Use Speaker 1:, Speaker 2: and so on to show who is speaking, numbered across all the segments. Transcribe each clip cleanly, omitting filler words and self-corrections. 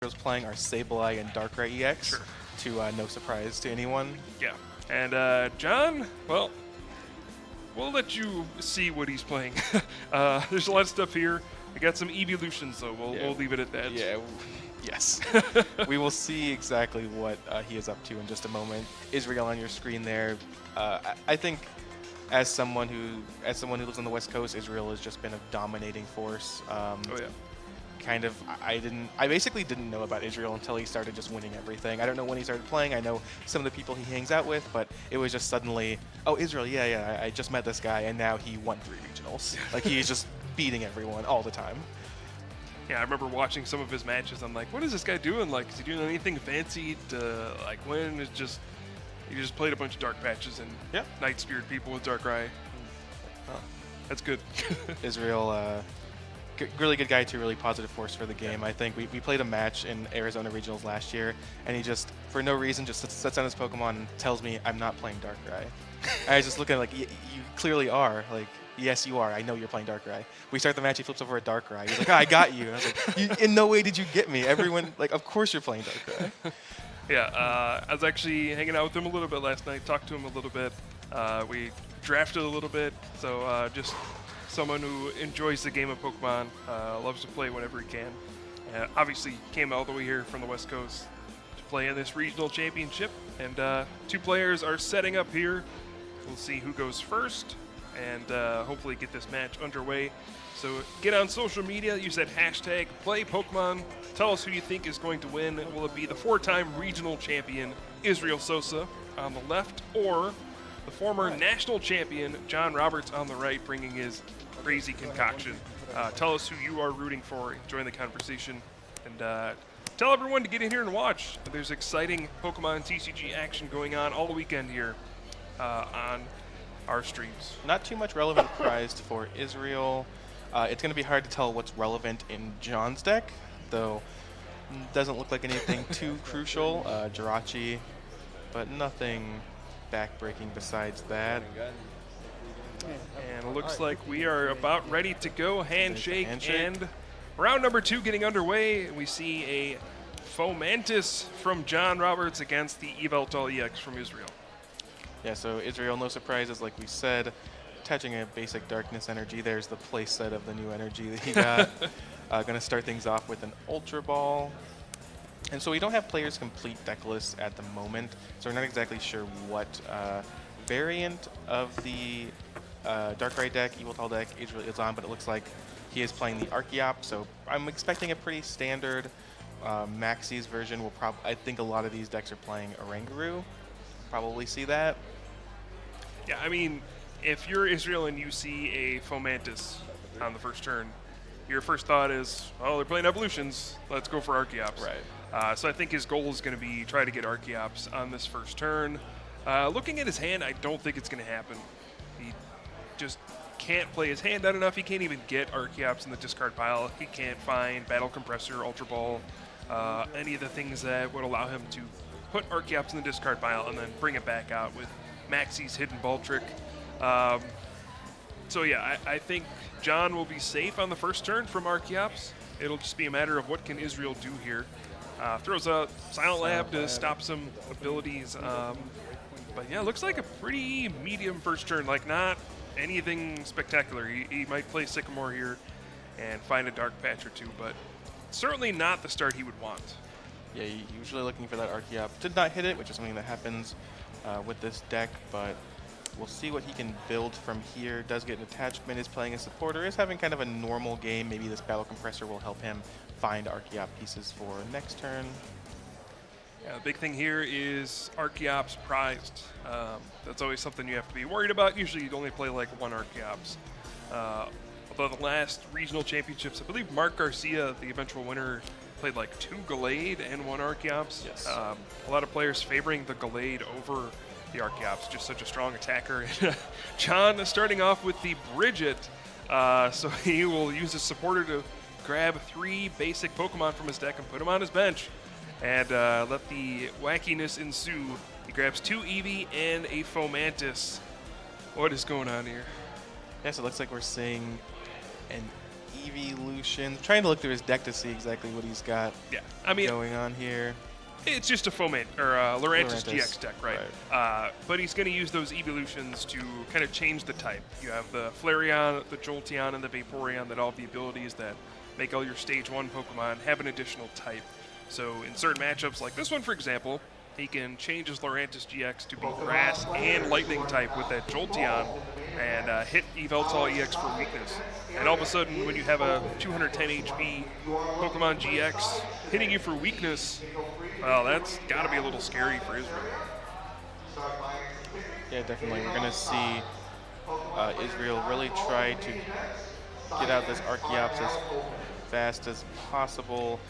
Speaker 1: Israel's playing are Sableye and Darkrai EX,
Speaker 2: Sure.
Speaker 1: to no surprise to anyone.
Speaker 2: Yeah. And John, well, we'll let you see what he's playing. There's a lot of stuff here. I got some evolutions, so we'll leave it at that.
Speaker 1: Yeah, yes. We will see exactly what he is up to in just a moment. Israel on your screen there. I think as someone who lives on the West Coast, Israel has just been a dominating force.
Speaker 2: Oh yeah.
Speaker 1: Kind of, I basically didn't know about Israel until he started just winning everything. I don't know when he started playing. I know some of the people he hangs out with, but it was just suddenly, oh, Israel, yeah, I just met this guy, and now he won 3 regionals. Like, he's just beating everyone all the time.
Speaker 2: Yeah, I remember watching some of his matches. I'm like, what is this guy doing? Like, is he doing anything fancy to, like, win? It's just, he just played a bunch of dark patches and night speared people with Darkrai. Oh, that's good.
Speaker 1: Israel, really good guy too, really positive force for the game. I think we played a match in Arizona Regionals last year, and he just, for no reason, just sets on his Pokemon and tells me I'm not playing Darkrai. I was just looking like, you clearly are. Like, yes, you are. I know you're playing Darkrai. We start the match, he flips over a Darkrai. He's like, oh, I got you. And I was like, in no way did you get me. Everyone, like, of course you're playing Darkrai.
Speaker 2: Yeah, I was actually hanging out with him a little bit last night, talked to him a little bit. We drafted a little bit, so just someone who enjoys the game of Pokemon, loves to play whenever he can. Obviously came all the way here from the West Coast to play in this regional championship, and 2 players are setting up here. We'll see who goes first, and hopefully get this match underway. So get on social media, use that hashtag #PlayPokemon. Tell us who you think is going to win. Will it be the 4-time regional champion Israel Sosa on the left, or the former national champion John Roberts on the right, bringing his crazy concoction? Tell us who you are rooting for. Join the conversation, and tell everyone to get in here and watch. There's exciting Pokemon TCG action going on all weekend here on our streams.
Speaker 1: Not too much relevant prized for Israel. It's going to be hard to tell what's relevant in John's deck, though doesn't look like anything too crucial. Jirachi, but nothing backbreaking besides that.
Speaker 2: And it looks like we are about ready to go. Handshake. And round number 2 getting underway. We see a Fomantis from John Roberts against the Yveltal EX from Israel.
Speaker 1: Yeah, so Israel, no surprises, like we said. Attaching a basic darkness energy. There's the playset of the new energy that he got. Going to start things off with an Ultra Ball. And so we don't have players complete deck lists at the moment, so we're not exactly sure what variant of the Darkrai deck, Yveltal deck Israel is on, but it looks like he is playing the Archeops, so I'm expecting a pretty standard Maxie's version. I think a lot of these decks are playing Oranguru. Probably see that.
Speaker 2: Yeah, I mean, if you're Israel and you see a Fomantis on the first turn, your first thought is, oh, they're playing evolutions. Let's go for Archeops.
Speaker 1: Right.
Speaker 2: So I think his goal is going to be try to get Archeops on this first turn. Looking at his hand, I don't think it's going to happen. He just can't play his hand out enough. He can't even get Archeops in the discard pile. He can't find Battle Compressor, Ultra Ball, any of the things that would allow him to put Archeops in the discard pile and then bring it back out with Maxie's Hidden Ball Trick. So yeah, I think John will be safe on the first turn from Archeops. It'll just be a matter of what can Israel do here. Throws a Silent Lab to stop some abilities. But yeah, looks like a pretty medium first turn, like not anything spectacular. He might play Sycamore here and find a Dark Patch or 2, but certainly not the start he would want.
Speaker 1: Yeah, usually looking for that Archeops. Did not hit it, which is something that happens with this deck, but we'll see what he can build from here. Does get an attachment, is playing a supporter, is having kind of a normal game. Maybe this Battle Compressor will help him find Archeops pieces for next turn.
Speaker 2: Yeah, the big thing here is Archeops prized. That's always something you have to be worried about. Usually you'd only play like 1 Archeops. Although the last regional championships, I believe Mark Garcia, the eventual winner, played like 2 Gallade and 1 Archeops.
Speaker 1: Yes.
Speaker 2: A lot of players favoring the Gallade over the Archeops, just such a strong attacker. John starting off with the Bridget, so he will use his supporter to grab 3 basic Pokemon from his deck and put them on his bench, and let the wackiness ensue. He grabs 2 Eevee and a Fomantis. What is going on here?
Speaker 1: Yeah, so it looks like we're seeing an Evolution. Trying to look through his deck to see exactly what he's got
Speaker 2: Yeah, I mean,
Speaker 1: going on here.
Speaker 2: it's just a Foment or Lurantis GX deck, right? But he's going to use those evolutions to kind of change the type. You have the Flareon, the Jolteon, and the Vaporeon that all have the abilities that make all your Stage 1 Pokemon have an additional type. So in certain matchups, like this one, for example, he can change his Lurantis GX to be Grass and Lightning type with that Jolteon and hit Yveltal EX for weakness. And all of a sudden, when you have a 210 HP Pokemon GX hitting you for weakness, well, that's got to be a little scary for Israel.
Speaker 1: Yeah, definitely. We're going to see Israel really try to get out this Archeops as fast as possible.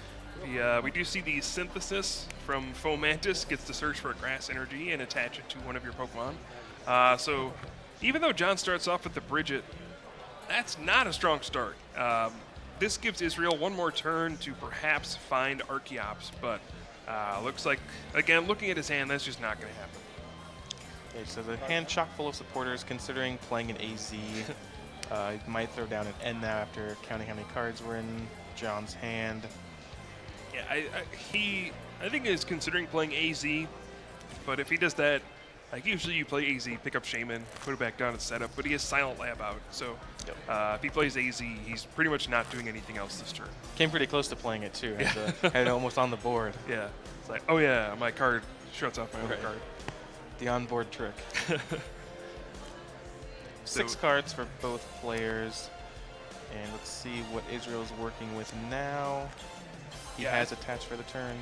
Speaker 2: We do see the Synthesis from Fomantis gets to search for a Grass Energy and attach it to one of your Pokemon. So even though John starts off with the Bridget, that's not a strong start. This gives Israel one more turn to perhaps find Archeops, but looks like, again, looking at his hand, that's just not going to happen.
Speaker 1: Okay, so the hand chock full of supporters, considering playing an AZ. He might throw down an N now after counting how many cards were in John's hand.
Speaker 2: Yeah, I think he's considering playing AZ, but if he does that, like usually you play AZ, pick up Shaman, put it back down and set up, but he has Silent Lab out, so if he plays AZ, he's pretty much not doing anything else this turn.
Speaker 1: Came pretty close to playing it too, had it almost on the board.
Speaker 2: Yeah, it's like, oh yeah, my card shuts off my other card.
Speaker 1: The onboard trick. 6 cards for both players, and let's see what Israel's working with now. He has attached for the turn.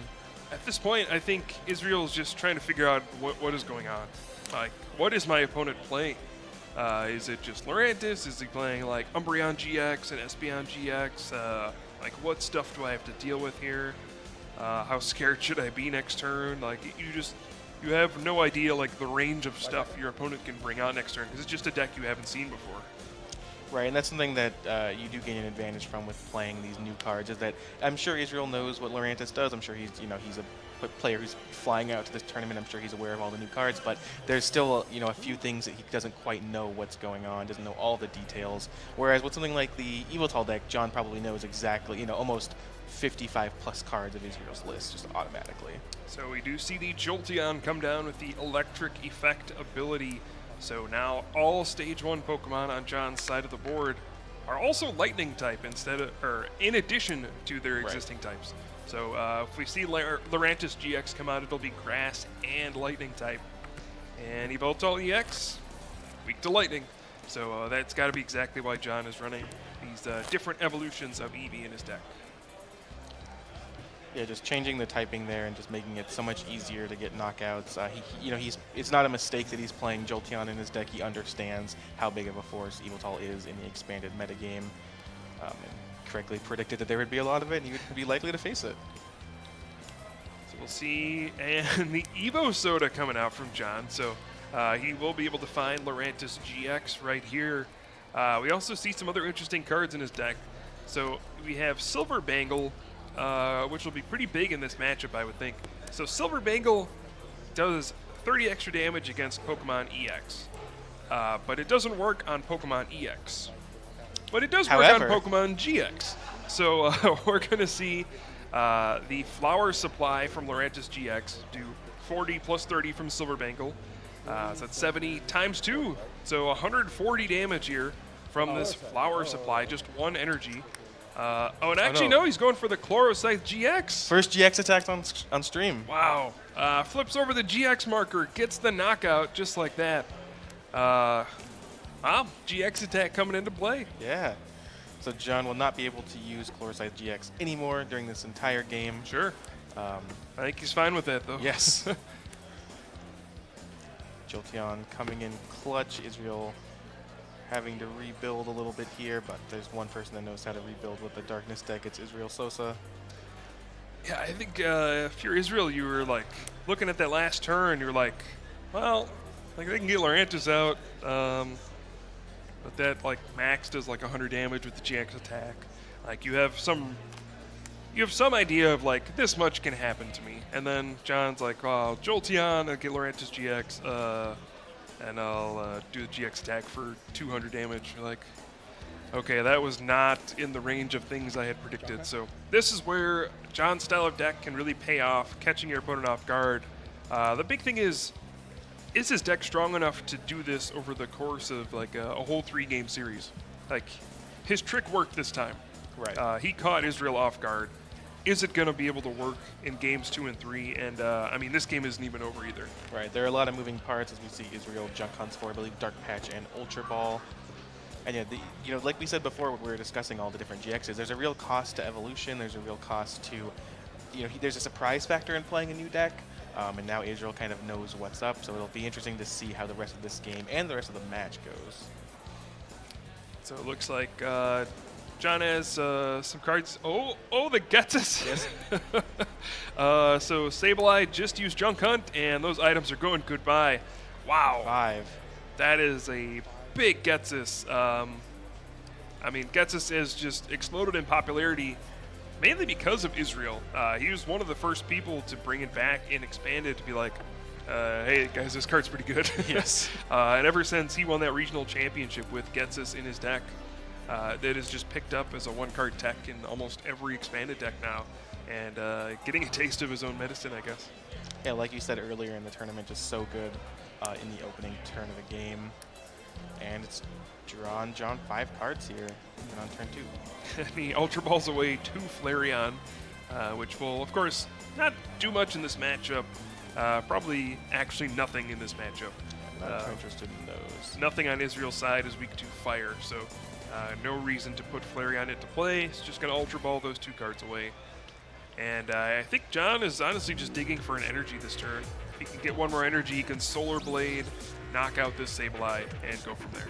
Speaker 2: At this point, I think Israel's just trying to figure out what is going on. Like, what is my opponent playing? Is it just Lurantis? Is he playing like Umbreon GX and Espeon GX? Like, what stuff do I have to deal with here? How scared should I be next turn? Like, you have no idea like the range of stuff your opponent can bring out next turn because it's just a deck you haven't seen before.
Speaker 1: Right, and that's something that you do gain an advantage from with playing these new cards. Is that I'm sure Israel knows what Lurantis does. I'm sure he's a player who's flying out to this tournament. I'm sure he's aware of all the new cards, but there's still a few things that he doesn't quite know what's going on. Doesn't know all the details. Whereas with something like the Yveltal deck, John probably knows exactly almost 55 plus cards of Israel's list just automatically.
Speaker 2: So we do see the Jolteon come down with the Electric Effect ability. So now all Stage 1 Pokemon on John's side of the board are also Lightning type in addition to their existing types. So if we see Lurantis GX come out, it'll be Grass and Lightning type. And Yveltal EX, weak to Lightning. So that's got to be exactly why John is running these different evolutions of Eevee in his deck.
Speaker 1: Yeah, just changing the typing there and just making it so much easier to get knockouts. It's not a mistake that he's playing Jolteon in his deck. He understands how big of a force Yveltal is in the expanded metagame, and correctly predicted that there would be a lot of it, and he would be likely to face it.
Speaker 2: So we'll see, and the Evo Soda coming out from John. So he will be able to find Lurantis GX right here. We also see some other interesting cards in his deck. So we have Silver Bangle, which will be pretty big in this matchup, I would think. So Silver Bangle does 30 extra damage against Pokemon EX, but it doesn't work on Pokemon EX. But it does work on Pokemon GX. So we're going to see the Flower Supply from Lurantis GX do 40 plus 30 from Silver Bangle. So that's 70 times 2. So 140 damage here from this Flower Supply, just one energy. No, he's going for the Chlorocyte GX.
Speaker 1: First GX attack on stream.
Speaker 2: Wow. Flips over the GX marker, gets the knockout just like that. GX attack coming into play.
Speaker 1: Yeah. So John will not be able to use Chlorocyte GX anymore during this entire game.
Speaker 2: Sure. I think he's fine with that, though.
Speaker 1: Yes. Jolteon coming in clutch. Israel having to rebuild a little bit here, but there's one person that knows how to rebuild with the Darkness deck. It's Israel Sosa.
Speaker 2: Yeah, I think if you're Israel, you were like looking at that last turn. You're like, well, like they can get Lurantis out, but that like max does like 100 damage with the GX attack. Like you have some idea of like this much can happen to me, and then John's like, oh, Jolteon, I'll get Lurantis GX. And I'll do the GX attack for 200 damage. You're like, Okay, that was not in the range of things I had predicted. So this is where John's style of deck can really pay off, catching your opponent off guard. The big thing is his deck strong enough to do this over the course of like a whole 3-game series? Like, his trick worked this time.
Speaker 1: Right.
Speaker 2: He caught Israel off guard. Is it going to be able to work in games 2 and 3? And I mean, this game isn't even over either.
Speaker 1: Right. There are a lot of moving parts as we see Israel junk hunts for, I believe, Dark Patch and Ultra Ball. And yeah, like we said before when we were discussing all the different GXs, there's a real cost to evolution. There's a real cost to, there's a surprise factor in playing a new deck. And now Israel kind of knows what's up, so it'll be interesting to see how the rest of this game and the rest of the match goes.
Speaker 2: So it looks like John has some cards. Oh, the Getsus.
Speaker 1: Yes.
Speaker 2: So Sableye just used Junk Hunt, and those items are going goodbye. Wow.
Speaker 1: 5.
Speaker 2: That is a big Getsus. I mean, Getsus has just exploded in popularity, mainly because of Israel. He was one of the first people to bring it back in Expanded to be like, hey guys, this card's pretty good.
Speaker 1: Yes.
Speaker 2: And ever since he won that regional championship with Getsus in his deck, that is just picked up as a 1-card tech in almost every Expanded deck now, and getting a taste of his own medicine, I guess.
Speaker 1: Yeah, like you said earlier in the tournament, just so good in the opening turn of the game. And it's drawn John 5 cards here and on turn 2.
Speaker 2: And he Ultra Balls away 2 Flareon, which will, of course, not do much in this matchup. Probably actually nothing in this matchup.
Speaker 1: I'm not too interested in those.
Speaker 2: Nothing on Israel's side is weak to fire, so no reason to put Flareon into play. It's just going to Ultra Ball those 2 cards away. And I think John is honestly just digging for an energy this turn. If he can get one more energy, he can Solar Blade, knock out this Sableye, and go from there.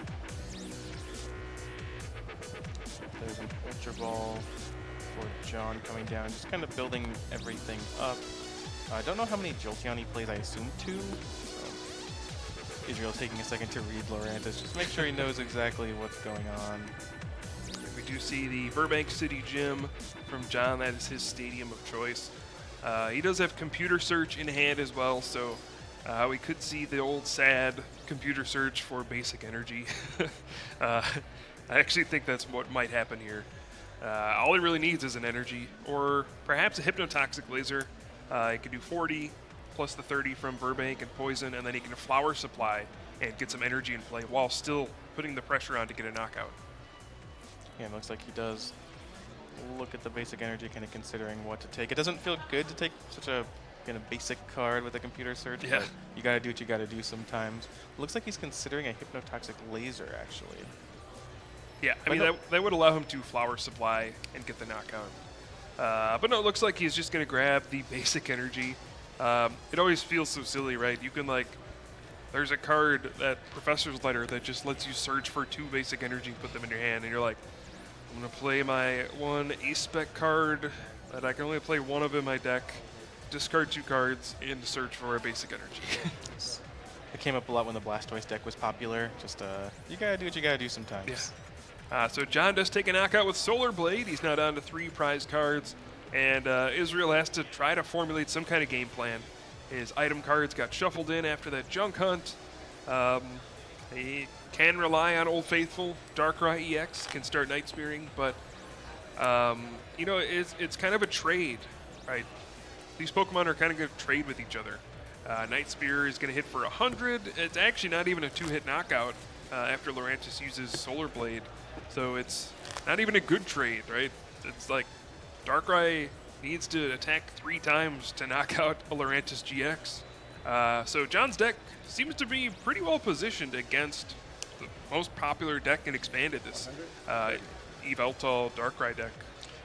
Speaker 1: There's an Ultra Ball for John coming down, just kind of building everything up. I don't know how many Jolteon he plays, I assume 2. Israel's taking a second to read Lurantis, just make sure he knows exactly what's going on.
Speaker 2: We do see the Burbank City Gym from John. That is his stadium of choice. He does have Computer Search in hand as well, so we could see the old sad Computer Search for basic energy. I actually think that's what might happen here. All he really needs is an energy, or perhaps a Hypnotoxic Laser. He can do 40 plus the 30 from Burbank and Poison, and then he can Flower Supply and get some energy in play while still putting the pressure on to get a knockout.
Speaker 1: Yeah, it looks like he does look at the basic energy, kind of considering what to take. It doesn't feel good to take such a kind of basic card with a Computer Search,
Speaker 2: yeah.
Speaker 1: But you gotta do what you gotta do sometimes. Looks like he's considering a Hypnotoxic Laser, actually.
Speaker 2: Yeah, I mean, that would allow him to Flower Supply and get the knockout. But no, it looks like he's just going to grab the basic energy. It always feels so silly, right? You can, like, there's a card, that Professor's Letter, that just lets you search for 2 basic energy, put them in your hand, and you're like, I'm going to play my 1 A-Spec card that I can only play 1 of in my deck, discard 2 cards, and search for a basic energy.
Speaker 1: It came up a lot when the Blastoise deck was popular. Just, you gotta do what you gotta do sometimes.
Speaker 2: Yeah. So John does take a knockout with Solar Blade. He's now down to 3 prize cards, and Israel has to try to formulate some kind of game plan. His item cards got shuffled in after that Junk Hunt. He can rely on Old Faithful. Darkrai EX can start Night Spearing, but it's kind of a trade, right? These Pokemon are kind of going to trade with each other. Night Spear is going to hit for 100. It's actually not even a 2-hit knockout after Lurantis uses Solar Blade. So it's not even a good trade, right? It's like Darkrai needs to attack 3 times to knock out a Lurantis GX. So John's deck seems to be pretty well positioned against the most popular deck in Expanded, this Yveltal Darkrai deck.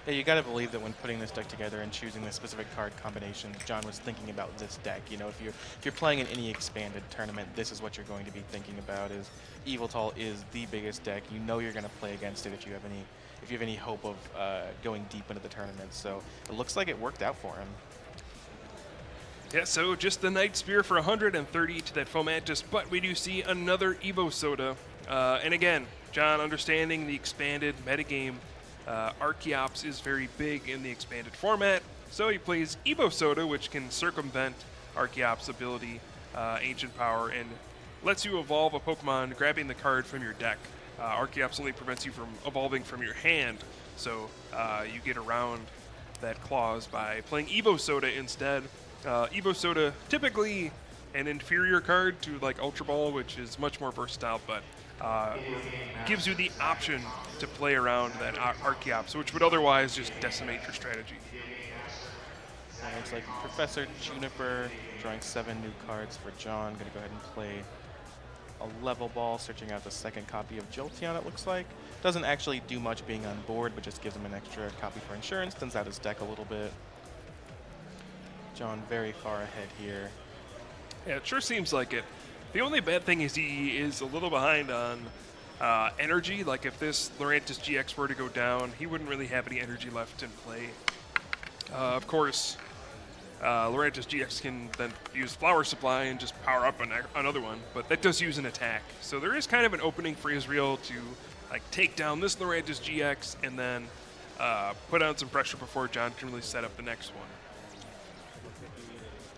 Speaker 1: Yeah, you gotta believe that when putting this deck together and choosing the specific card combination, John was thinking about this deck. You know, if you're playing in any Expanded tournament, this is what you're going to be thinking about. Is Yveltal is the biggest deck. You know you're gonna play against it if you have any hope of going deep into the tournament. So it looks like it worked out for him.
Speaker 2: Yeah, so just the Night Spear for 130 to that Fomantis, but we do see another Evo Soda. And again, John understanding the Expanded metagame. Archeops is very big in the Expanded format, so he plays Evo Soda, which can circumvent Archeops' ability, Ancient Power, and lets you evolve a Pokemon grabbing the card from your deck. Archeops only prevents you from evolving from your hand, so you get around that clause by playing Evo Soda instead. Evo Soda, typically an inferior card to like Ultra Ball, which is much more versatile, but gives you the option to play around that Archeops, which would otherwise just decimate your strategy.
Speaker 1: Looks like Professor Juniper drawing 7 new cards for John. Going to go ahead and play a level ball, searching out the second copy of Jolteon, it looks like. Doesn't actually do much being on board, but just gives him an extra copy for insurance, thins out his deck a little bit. John very far ahead here.
Speaker 2: Yeah, it sure seems like it. The only bad thing is he is a little behind on energy. Like if this Lurantis GX were to go down, he wouldn't really have any energy left in play. Of course, Lurantis GX can then use Flower Supply and just power up another one, but that does use an attack. So there is kind of an opening for Israel to like take down this Lurantis GX and then put on some pressure before John can really set up the next one.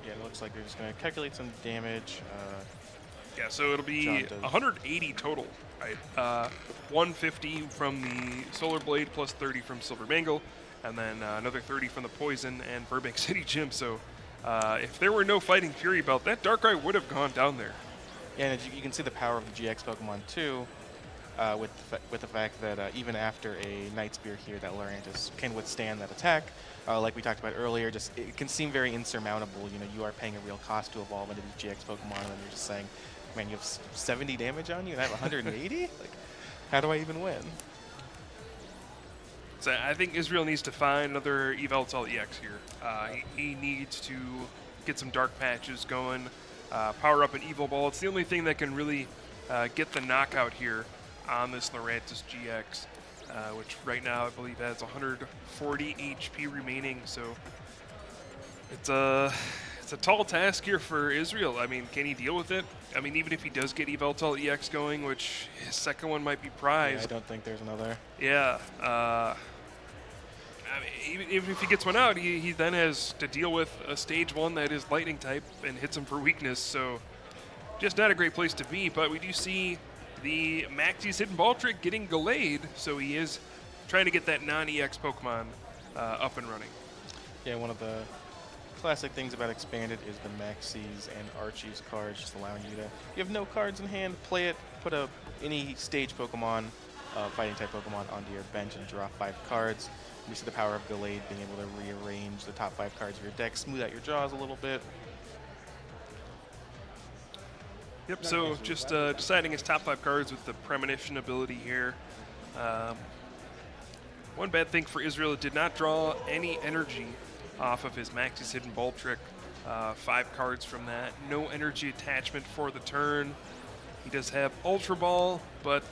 Speaker 1: Yeah, it looks like they're just going to calculate some damage.
Speaker 2: Yeah, so it'll be 180 total, right? 150 from the Solar Blade plus 30 from Silver Mangle, and then another 30 from the Poison and Burbank City Gym. So if there were no Fighting Fury Belt, that Darkrai would have gone down there.
Speaker 1: Yeah, and you can see the power of the GX Pokemon too, with the fact that even after a Night Spear here, that Lurantis can withstand that attack. Like we talked about earlier, just it can seem very insurmountable. You know, you are paying a real cost to evolve into these GX Pokemon, and you're just saying, man, you have 70 damage on you, and I have 180? Like, how do I even win?
Speaker 2: So I think Israel needs to find another Yveltal EX here. He needs to get some Dark Patches going, power up an Evil Ball. It's the only thing that can really get the knockout here on this Lurantis GX, which right now I believe has 140 HP remaining. So it's a tall task here for Israel. I mean, can he deal with it? I mean, even if he does get Yveltal EX going, which his second one might be prized.
Speaker 1: Yeah, I don't think there's another.
Speaker 2: Yeah. I mean, even if he gets one out, he then has to deal with a stage 1 that is lightning type and hits him for weakness. So just not a great place to be. But we do see the Maxie's Hidden Ball Trick getting delayed, so he is trying to get that non-EX Pokemon up and running.
Speaker 1: Yeah, one of the classic things about Expanded is the Maxie's and Archie's cards, just allowing you to, if you have no cards in hand, play it, put any stage Pokemon, fighting type Pokemon onto your bench and draw 5 cards. We see the power of Delayed, being able to rearrange the top 5 cards of your deck, smooth out your draws a little bit.
Speaker 2: Yep, so just deciding his top 5 cards with the Premonition ability here. One bad thing for Israel, it did not draw any energy off of his Maxie's Hidden Ball Trick. 5 cards from that. No energy attachment for the turn. He does have Ultra Ball, but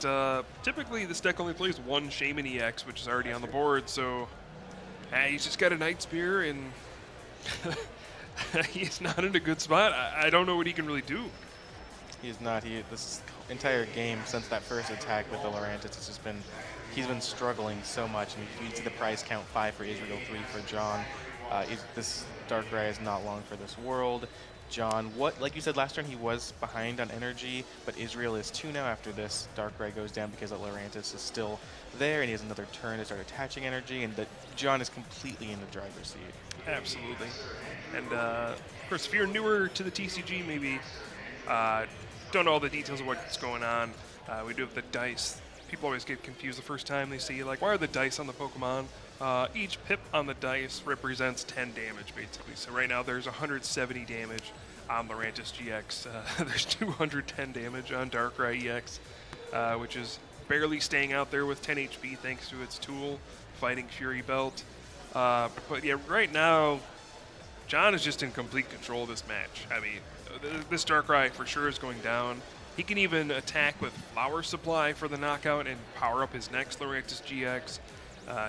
Speaker 2: typically this deck only plays 1 Shaman EX, which is already on the board, so he's just got a Night Spear, and he's not in a good spot. I don't know what he can really do.
Speaker 1: He is not. This entire game, since that first attack with the Lurantis, it's just been, he's been struggling so much. And you see the prize count 5 for Israel, 3 for John. This Darkrai is not long for this world. John, like you said last turn, he was behind on energy, but Israel is 2 now after this Darkrai goes down because the Lurantis is still there, and he has another turn to start attaching energy, and that John is completely in the driver's seat.
Speaker 2: Absolutely. And of course, if you're newer to the TCG, maybe don't know all the details of what's going on. We do have the dice. People always get confused the first time they see, like, why are the dice on the Pokemon? Each pip on the dice represents 10 damage, basically. So right now there's 170 damage on Lurantis GX. There's 210 damage on Darkrai EX, which is barely staying out there with 10 HP thanks to its tool, Fighting Fury Belt. But yeah, right now, John is just in complete control of this match. I mean, this Darkrai for sure is going down. He can even attack with Flower Supply for the knockout and power up his next Lurantis GX.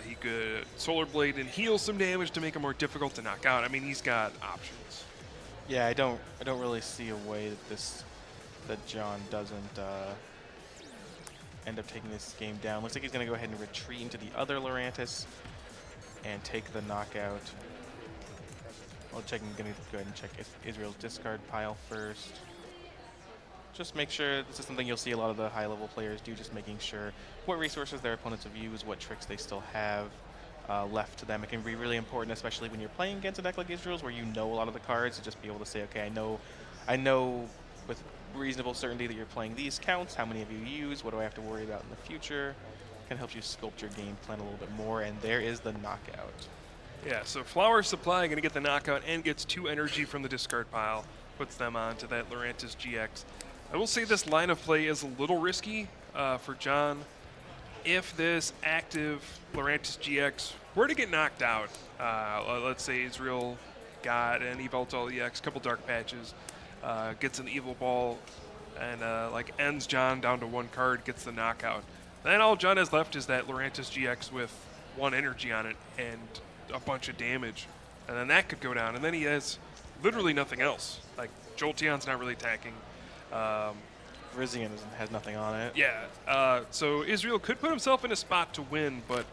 Speaker 2: He could Solar Blade and heal some damage to make him more difficult to knock out. I mean, he's got options.
Speaker 1: Yeah, I don't really see a way that John doesn't end up taking this game down. Looks like he's going to go ahead and retreat into the other Lurantis and take the knockout. I'm going to go ahead and check Israel's discard pile first. just make sure this is something you'll see a lot of the high-level players do, just making sure what resources their opponents have used, what tricks they still have left to them. It can be really important, especially when you're playing against a deck like Israel's, where you know a lot of the cards, to just be able to say, okay, I know with reasonable certainty that you're playing these counts, how many have you used, what do I have to worry about in the future. Kind of helps you sculpt your game plan a little bit more, and there is the knockout.
Speaker 2: Yeah, so Flower Supply going to get the knockout and gets 2 energy from the discard pile. Puts them onto that Lurantis GX. I will say this line of play is a little risky for John. If this active Lurantis GX were to get knocked out, let's say Israel got an Evoltal EX, couple dark patches, gets an Evil Ball, and ends John down to 1 card, gets the knockout. Then all John has left is that Lurantis GX with 1 energy on it and a bunch of damage. And then that could go down, and then he has literally nothing else. Like, Jolteon's not really attacking.
Speaker 1: Rizian has nothing on it.
Speaker 2: Yeah, so Israel could put himself in a spot to win, but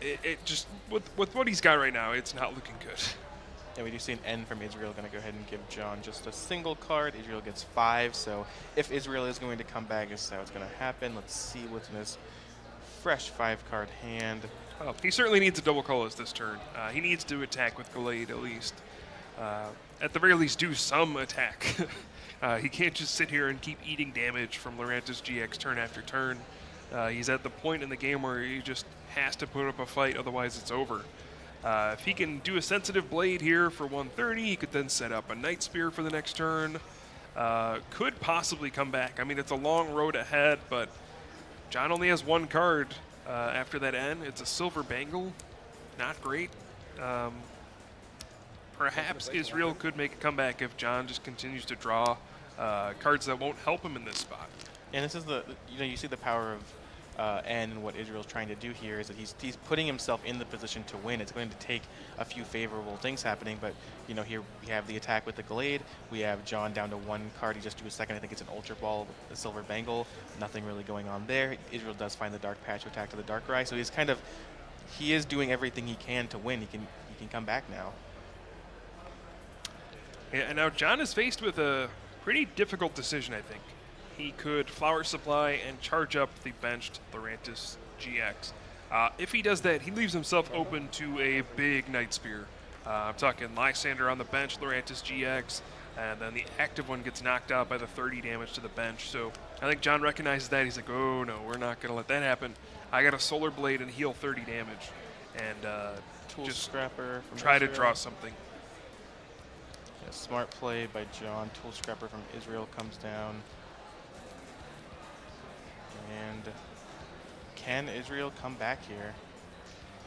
Speaker 2: it just, with what he's got right now, it's not looking good.
Speaker 1: Yeah, we do see an N from Israel. Going to go ahead and give John just a single card. Israel gets 5, so if Israel is going to come back, this is how it's going to happen. Let's see what's in his fresh 5-card hand.
Speaker 2: Well, he certainly needs a double colors this turn. He needs to attack with Gallade at least. At the very least, do some attack. He can't just sit here and keep eating damage from Lurantis GX turn after turn. He's at the point in the game where he just has to put up a fight, otherwise it's over. If he can do a Sensitive Blade here for 130, he could then set up a Night Spear for the next turn. Could possibly come back. I mean, it's a long road ahead, but John only has 1 card after that N. It's a Silver Bangle. Not great. Perhaps Israel could make a comeback if John just continues to draw cards that won't help him in this spot.
Speaker 1: And this is you see the power of N, and what Israel's trying to do here is that he's putting himself in the position to win. It's going to take a few favorable things happening, but here we have the attack with the Glade. We have John down to 1 card. He just drew a second. I think it's an Ultra Ball with a Silver Bangle. Nothing really going on there. Israel does find the Dark Patch attack to the Darkrai, so he is doing everything he can to win. He can come back now.
Speaker 2: Yeah, and now John is faced with a pretty difficult decision, I think. He could Flower Supply and charge up the benched Lurantis GX. If he does that, he leaves himself open to a big Night Spear. I'm talking Lysander on the bench, Lurantis GX, and then the active one gets knocked out by the 30 damage to the bench. So I think John recognizes that. He's like, oh no, we're not going to let that happen. I got a Solar Blade and heal 30 damage. And just
Speaker 1: Scrapper from
Speaker 2: try
Speaker 1: Israel.
Speaker 2: to draw something.
Speaker 1: Yeah, smart play by John. Tool Scrapper from Israel comes down. And can Israel come back here?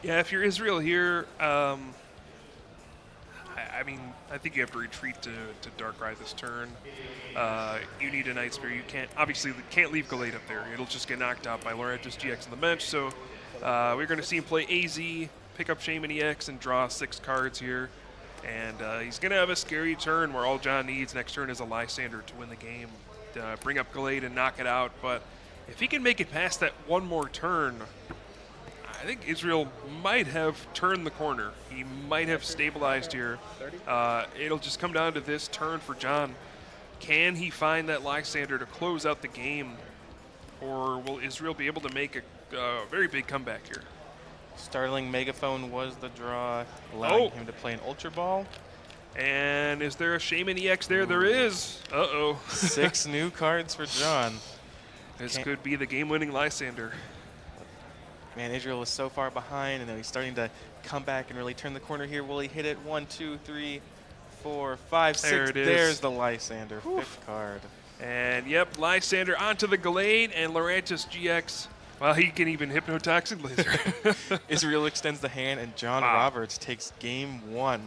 Speaker 2: Yeah, if you're Israel here, I mean, I think you have to retreat to Darkrai this turn. You need a Night Spear. You can't leave Gallade up there. It'll just get knocked out by Lurantis GX on the bench. So we're going to see him play AZ, pick up Shaman EX, and draw 6 cards here. And he's going to have a scary turn where all John needs next turn is a Lysander to win the game, bring up Gallade and knock it out. But if he can make it past that 1 more turn, I think Israel might have turned the corner. He might have stabilized here. It'll just come down to this turn for John. Can he find that Lysander to close out the game, or will Israel be able to make a very big comeback here?
Speaker 1: Startling Megaphone was the draw, allowing him to play an Ultra Ball.
Speaker 2: And is there a Shaman EX there? There is. Uh-oh.
Speaker 1: 6 new cards for John.
Speaker 2: This could be the game-winning Lysander.
Speaker 1: Man, Israel was so far behind, and now he's starting to come back and really turn the corner here. Will he hit it? 1, 2, 3, 4, 5, 6.
Speaker 2: There it is.
Speaker 1: There's the Lysander, 5th card.
Speaker 2: And yep, Lysander onto the Gallade, and Lurantis GX. Well, he can even Hypnotoxic Laser.
Speaker 1: Israel extends the hand, and John Roberts takes game 1.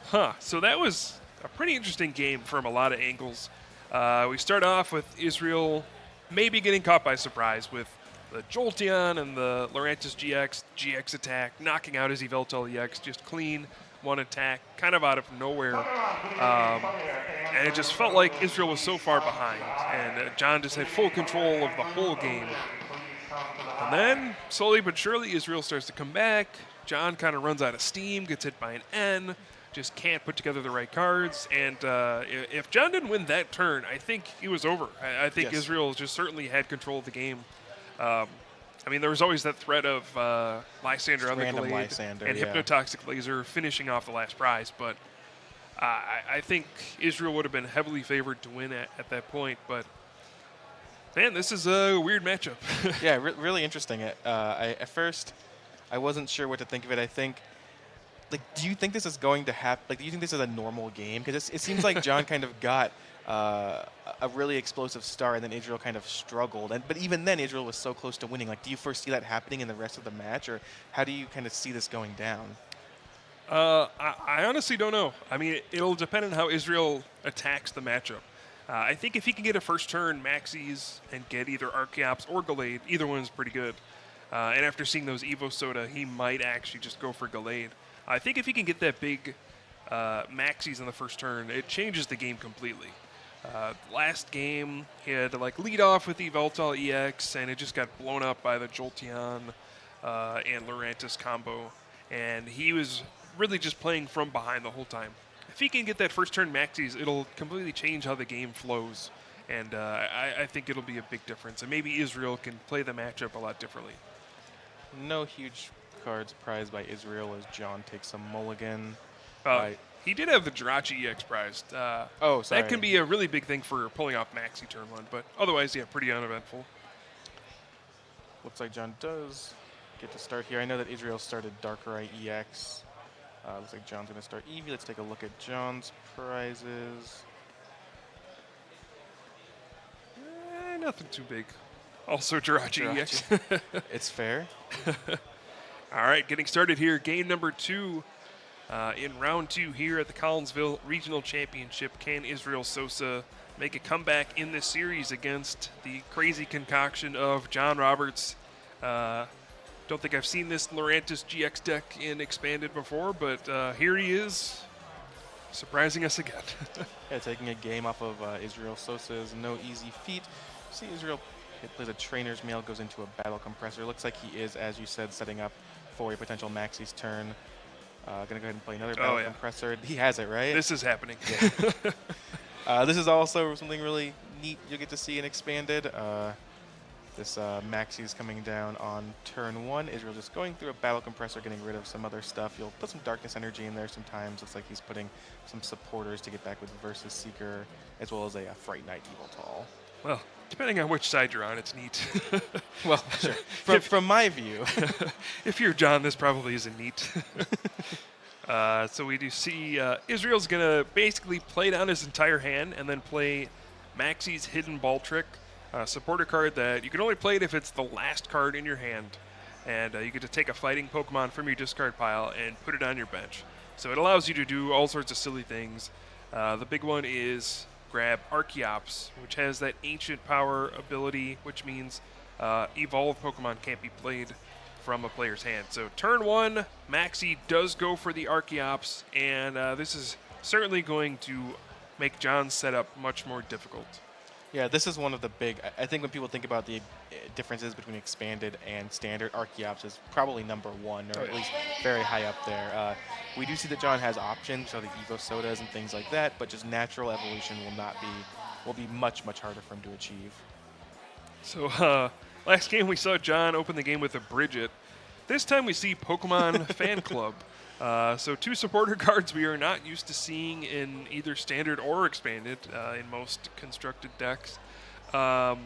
Speaker 2: Huh. So that was a pretty interesting game from a lot of angles. We start off with Israel maybe getting caught by surprise with the Jolteon and the Lurantis GX attack, knocking out his Yveltal EX, just clean 1 attack, kind of out of nowhere. And it just felt like Israel was so far behind, and John just had full control of the whole game. And then, slowly but surely, Israel starts to come back. John kind of runs out of steam, gets hit by an N, just can't put together the right cards. And if John didn't win that turn, I think he was over. I think
Speaker 1: Yes.
Speaker 2: Israel just certainly had control of the game. I mean, there was always that threat of Lysander on the
Speaker 1: Random
Speaker 2: Glade
Speaker 1: Lysander,
Speaker 2: and
Speaker 1: yeah.
Speaker 2: Hypnotoxic Laser finishing off the last prize. But I think Israel would have been heavily favored to win at that point. But, man, this is a weird matchup.
Speaker 1: Yeah, really interesting. At first, I wasn't sure what to think of it. I think, like, do you think this is going to happen? Like, do you think this is a normal game? Because it seems like John kind of got a really explosive start, and then Israel kind of struggled. But even then, Israel was so close to winning. Like, do you foresee that happening in the rest of the match, or how do you kind of see this going down?
Speaker 2: I honestly don't know. I mean, it'll depend on how Israel attacks the matchup. I think if he can get a first turn Maxis and get either Archeops or Gallade, either one's pretty good. And after seeing those Evo Soda, he might actually just go for Gallade. I think if he can get that big Maxis in the first turn, it changes the game completely. Last game, he had to lead off with the Yveltal EX, and it just got blown up by the Jolteon and Lurantis combo. And he was really just playing from behind the whole time. If he can get that first turn Maxis, it'll completely change how the game flows. And I think it'll be a big difference. And maybe Israel can play the matchup a lot differently.
Speaker 1: No huge cards prized by Israel as John takes a mulligan.
Speaker 2: He did have the Jirachi EX prized.
Speaker 1: Oh, sorry.
Speaker 2: That can be a really big thing for pulling off Maxi turn 1. But otherwise, yeah, pretty uneventful.
Speaker 1: Looks like John does get to start here. I know that Israel started Darkrai EX. Looks like John's going to start Eevee. Let's take a look at John's prizes.
Speaker 2: Nothing too big. Also Jirachi EX.
Speaker 1: It's fair.
Speaker 2: All right, getting started here. Game number 2 in round 2 here at the Collinsville Regional Championship. Can Israel Sosa make a comeback in this series against the crazy concoction of John Roberts? Don't think I've seen this Lurantis GX deck in Expanded before, but here he is, surprising us again.
Speaker 1: Yeah, taking a game off of Israel Sosa is no easy feat. See, Israel plays a Trainer's Mail, goes into a Battle Compressor. Looks like he is, as you said, setting up for a potential Maxi's turn. Gonna go ahead and play another Battle Compressor. He has it, right?
Speaker 2: This is happening.
Speaker 1: Yeah. This is also something really neat you'll get to see in Expanded. This Maxi's coming down on turn 1. Israel just going through a Battle Compressor, getting rid of some other stuff. You'll put some Darkness Energy in there sometimes. Looks like he's putting some supporters to get back with Versus Seeker, as well as a Fright Knight Yveltal.
Speaker 2: Well, depending on which side you're on, it's neat.
Speaker 1: Well, sure. From my view.
Speaker 2: If you're John, this probably isn't neat. So we do see Israel's going to basically play down his entire hand and then play Maxi's Hidden Ball Trick. Supporter card that you can only play it if it's the last card in your hand. And you get to take a fighting Pokemon from your discard pile and put it on your bench. So it allows you to do all sorts of silly things. The big one is grab Archeops, which has that Ancient Power ability, which means evolved Pokemon can't be played from a player's hand. So turn 1, Maxi does go for the Archeops, and this is certainly going to make John's setup much more difficult.
Speaker 1: Yeah, this is one of the big... I think when people think about the differences between Expanded and Standard, Archeops is probably number 1, or at least very high up there. We do see that John has options, so the Evo Sodas and things like that, but just natural evolution will be much, much harder for him to achieve.
Speaker 2: So last game we saw John open the game with a Bridget. This time we see Pokemon Fan Club. So 2 supporter cards we are not used to seeing in either Standard or Expanded in most constructed decks. I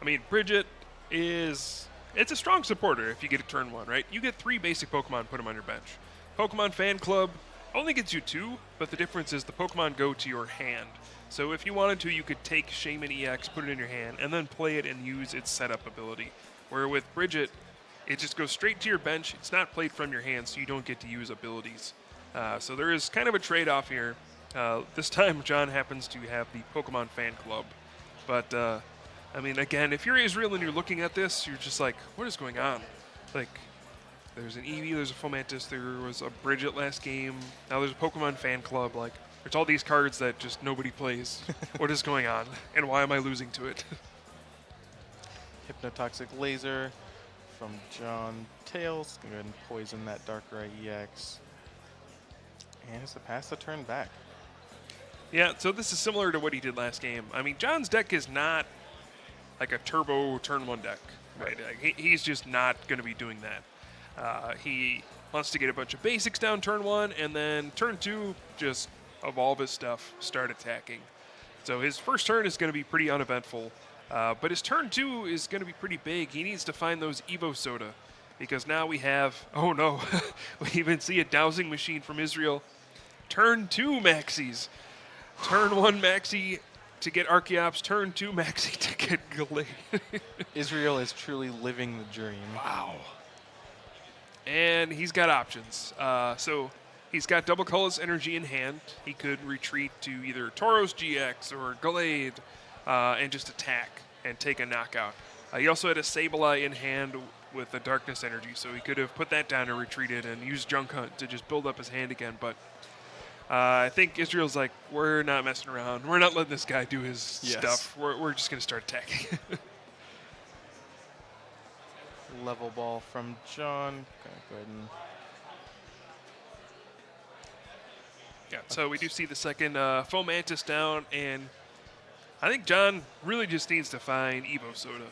Speaker 2: mean, Bridget it's a strong supporter if you get a turn 1, right? You get 3 basic Pokemon, put them on your bench. Pokemon Fan Club only gets you 2, but the difference is the Pokemon go to your hand. So if you wanted to, you could take Shaman EX, put it in your hand, and then play it and use its setup ability. Where with Bridget, it just goes straight to your bench. It's not played from your hand, so you don't get to use abilities. So there is kind of a trade-off here. This time, John happens to have the Pokemon Fan Club. But, I mean, again, if you're Israel and you're looking at this, you're just like, what is going on? Like, there's an Eevee, there's a Fomantis, there was a Bridget last game. Now there's a Pokemon Fan Club. Like, there's all these cards that just nobody plays. What is going on? And why am I losing to it?
Speaker 1: Hypnotoxic Laser from John Tails. Go ahead and poison that Darkrai EX. And it's to pass the turn back.
Speaker 2: Yeah, so this is similar to what he did last game. I mean, John's deck is not like a turbo turn 1 deck, right? Like, he's just not going to be doing that. He wants to get a bunch of basics down turn 1, and then turn 2, just evolve his stuff, start attacking. So his first turn is going to be pretty uneventful, but his turn 2 is going to be pretty big. He needs to find those Evo Soda, because now we have, oh no, we even see a dowsing machine from Israel. Turn 2 Maxis. Turn 1 Maxi to get Archeops, turn 2 Maxi to get Gallade.
Speaker 1: Israel is truly living the dream.
Speaker 2: Wow. And he's got options. So he's got double colorless energy in hand. He could retreat to either Tauros GX or Gallade and just attack and take a knockout. He also had a Sableye in hand with the darkness energy, so he could have put that down and retreated and used Junk Hunt to just build up his hand again. But I think Israel's like, we're not messing around. We're not letting this guy do his stuff. We're just going to start attacking.
Speaker 1: Level ball from John. Okay, go ahead and
Speaker 2: yeah, so we do see the second Fomantis down, and I think John really just needs to find Evo Soda.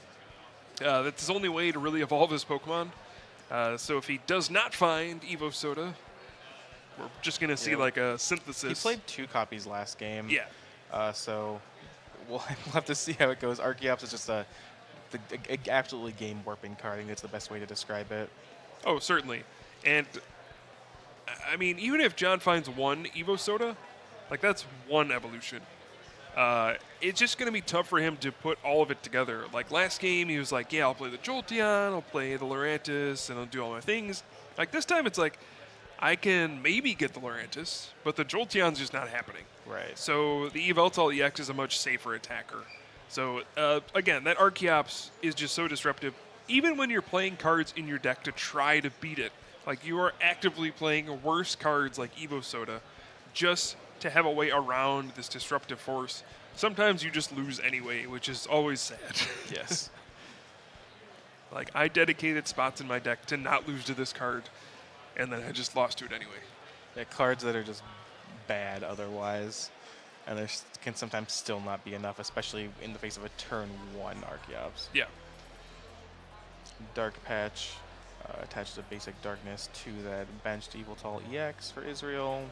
Speaker 2: That's his only way to really evolve his Pokemon. So if he does not find Evo Soda, we're just going to see like a synthesis.
Speaker 1: He played 2 copies last game.
Speaker 2: Yeah.
Speaker 1: So we'll have to see how it goes. Archeops is just a absolutely game warping card. I think that's the best way to describe it.
Speaker 2: Oh, certainly. And I mean, even if John finds 1 Evo Soda, like that's 1 evolution. It's just going to be tough for him to put all of it together. Like last game, he was like, yeah, I'll play the Jolteon, I'll play the Lurantis, and I'll do all my things. Like this time, it's like, I can maybe get the Lurantis, but the Jolteon's just not happening.
Speaker 1: Right.
Speaker 2: So the Yveltal EX is a much safer attacker. So again, that Archeops is just so disruptive. Even when you're playing cards in your deck to try to beat it, like you are actively playing worse cards like Evo Soda just to have a way around this disruptive force. Sometimes you just lose anyway, which is always sad.
Speaker 1: Yes.
Speaker 2: Like I dedicated spots in my deck to not lose to this card, and then I just lost to it anyway.
Speaker 1: Yeah, cards that are just bad otherwise, and there can sometimes still not be enough, especially in the face of a turn 1 Archeops.
Speaker 2: Yeah.
Speaker 1: Dark Patch attaches a basic darkness to that benched Yveltal EX for Israel.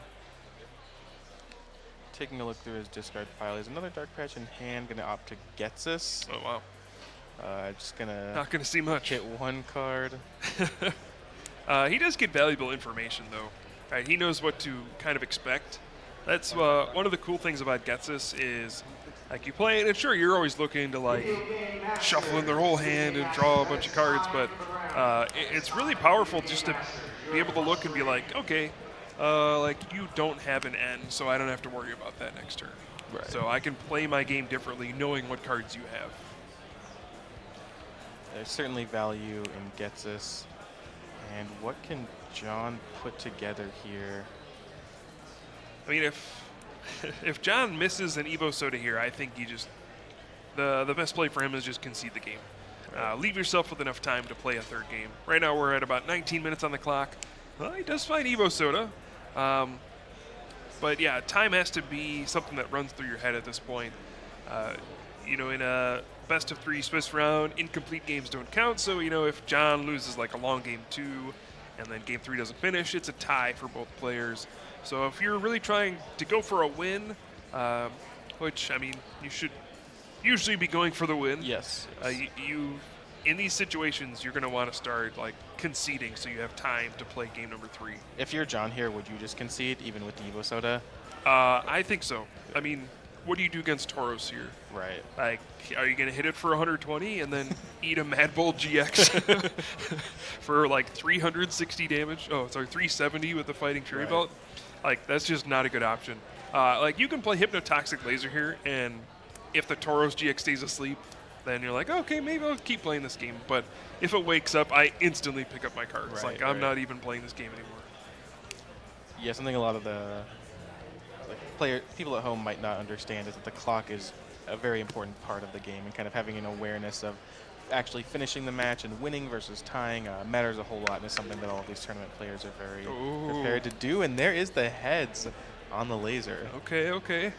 Speaker 1: Taking a look through his discard pile, there's another Dark Patch in hand. Gonna opt to Getsus.
Speaker 2: Oh wow.
Speaker 1: Just gonna
Speaker 2: Not gonna see much.
Speaker 1: hit 1 card.
Speaker 2: He does get valuable information though. Right, he knows what to kind of expect. That's one of the cool things about Getsus is, like you play it, and sure you're always looking to like shuffle in their whole hand and draw a bunch of cards, but it's really powerful just to be able to look and be like, okay, like you don't have an N, so I don't have to worry about that next turn.
Speaker 1: Right.
Speaker 2: So I can play my game differently, knowing what cards you have.
Speaker 1: There's certainly value in Getsus. And what can John put together here?
Speaker 2: I mean, if John misses an Evo Soda here, I think you just the best play for him is just concede the game. Leave yourself with enough time to play a third game. Right now we're at about 19 minutes on the clock. Well, he does find Evo Soda. But yeah, time has to be something that runs through your head at this point. In a best of 3 Swiss round, incomplete games don't count. So, if John loses like a long game 2 and then game 3 doesn't finish, it's a tie for both players. So if you're really trying to go for a win, which, I mean, you should usually be going for the win.
Speaker 1: Yes.
Speaker 2: You in these situations, you're going to want to start like conceding so you have time to play game number 3.
Speaker 1: If you're John here, would you just concede even with the Evo Soda?
Speaker 2: I think so. I mean, what do you do against Tauros here?
Speaker 1: Right.
Speaker 2: Like, are you going to hit it for 120 and then eat a Mad Bull GX for like 360 damage? Oh, sorry, 370 with the Fighting Cherry Belt? Like, that's just not a good option. Like, you can play Hypnotoxic Laser here, and if the Tauros GX stays asleep, then you're like, okay, maybe I'll keep playing this game. But if it wakes up, I instantly pick up my cards.
Speaker 1: Right,
Speaker 2: I'm not even playing this game anymore.
Speaker 1: Yeah, something a lot of the people at home might not understand is that the clock is a very important part of the game, and kind of having an awareness of actually finishing the match and winning versus tying matters a whole lot, and is something that all of these tournament players are very prepared to do. And there is the heads on the laser.
Speaker 2: Okay.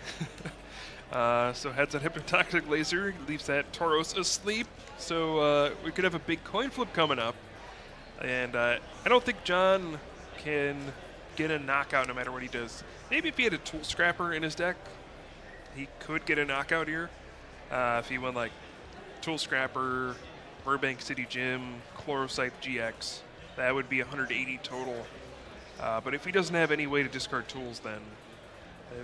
Speaker 2: So heads on Hypnotoxic Laser leaves that Tauros asleep. So we could have a big coin flip coming up. And I don't think John can get a knockout no matter what he does. Maybe if he had a Tool Scrapper in his deck, he could get a knockout here. If he went like Tool Scrapper, Burbank City Gym, Chlorocyte GX, that would be 180 total. But if he doesn't have any way to discard tools, then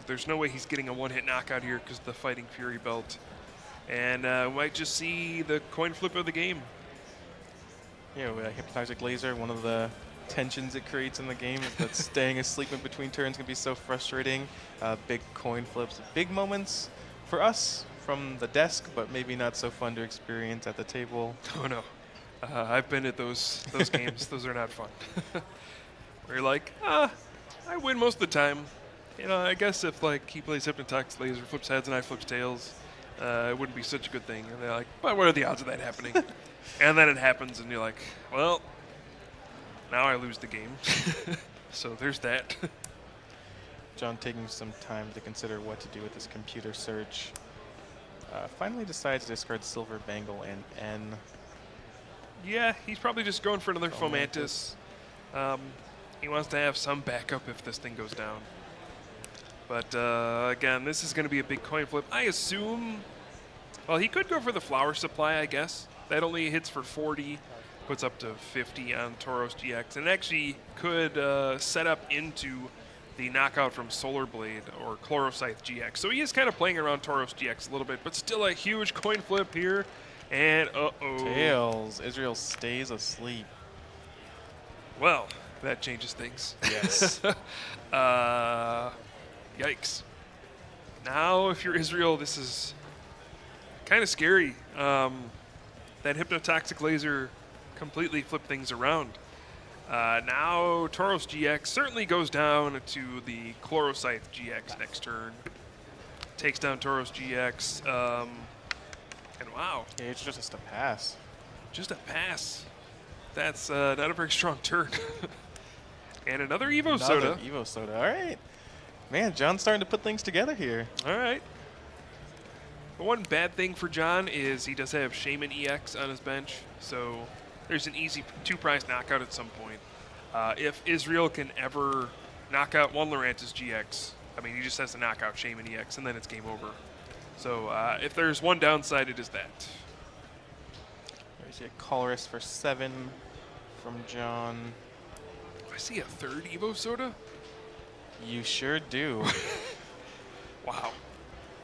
Speaker 2: there's no way he's getting a one-hit knockout here because of the Fighting Fury belt. And we might just see the coin flip of the game.
Speaker 1: Yeah, with a Hypnotoxic Laser, one of the tensions it creates in the game is that staying asleep in between turns can be so frustrating. Big coin flips, big moments for us from the desk, but maybe not so fun to experience at the table.
Speaker 2: Oh no, I've been at those games. Those are not fun. Where you're like, I win most of the time. You know, I guess if like he plays Hypnotoxic Laser, flips heads, and I flips tails, it wouldn't be such a good thing. And they're like, but what are the odds of that happening? And then it happens, and you're like, well, now I lose the game. So there's that.
Speaker 1: John, taking some time to consider what to do with this computer search, finally decides to discard Silver Bangle and N.
Speaker 2: Yeah, he's probably just going for another Fomantis. He wants to have some backup if this thing goes down. But again, this is going to be a big coin flip. I assume, well, he could go for the Flower Supply, I guess. That only hits for 40, puts up to 50 on Tauros GX, and actually could set up into the knockout from Solar Blade or Chlorocyte GX. So he is kind of playing around Tauros GX a little bit, but still a huge coin flip here. And
Speaker 1: Tails. Israel stays asleep.
Speaker 2: Well, that changes things.
Speaker 1: Yes.
Speaker 2: Yikes. Now, if you're Israel, this is kind of scary. That Hypnotoxic Laser completely flipped things around. Now, Tauros GX certainly goes down to the Chlorocyte GX next turn. Takes down Tauros GX. And wow.
Speaker 1: Yeah, it's just a pass.
Speaker 2: Just a pass. That's not a very strong turn. And another Evo Soda.
Speaker 1: Evo Soda. All right. Man, John's starting to put things together here.
Speaker 2: All right. The one bad thing for John is he does have Shaman EX on his bench, so there's an easy 2-prize knockout at some point. If Israel can ever knock out one Lurantis GX, I mean, he just has to knock out Shaman EX, and then it's game over. So if there's one downside, it is that.
Speaker 1: There's a Colorus for 7 from John.
Speaker 2: I see a third Evo Soda?
Speaker 1: You sure do.
Speaker 2: Wow.